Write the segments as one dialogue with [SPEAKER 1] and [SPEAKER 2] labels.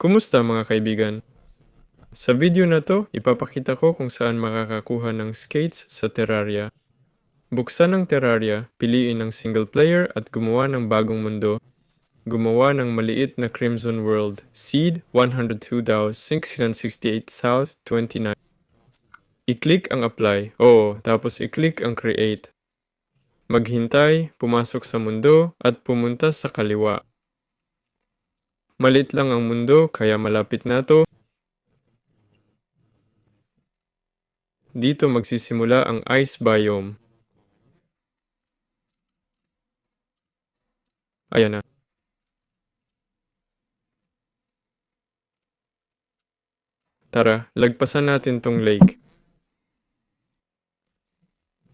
[SPEAKER 1] Kumusta mga kaibigan? Sa video na to, ipapakita ko kung saan makakakuha ng skates sa Terraria. Buksan ang Terraria, piliin ang single player at gumawa ng bagong mundo. Gumawa ng maliit na Crimson World, Seed 102,668,029. I-click ang Apply, tapos i-click ang Create. Maghintay, pumasok sa mundo at pumunta sa kaliwa. Malit lang ang mundo kaya malapit na to. Dito magsisimula ang ice biome. Ayan na. Tara, lagpasan natin tong lake.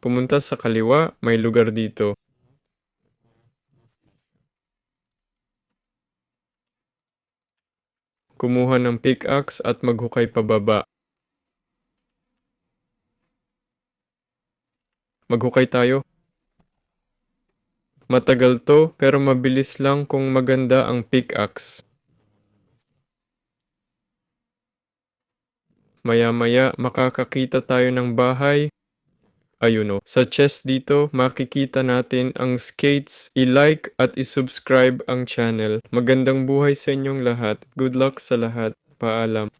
[SPEAKER 1] Pumunta sa kaliwa, may lugar dito. Kumuha ng pickaxe at maghukay pababa. Maghukay tayo. Matagal to pero mabilis lang kung maganda ang pickaxe. Maya-maya makakakita tayo ng bahay. Ayun o. Sa chest dito, makikita natin ang skates. I-like at i-subscribe ang channel. Magandang buhay sa inyong lahat. Good luck sa lahat. Paalam.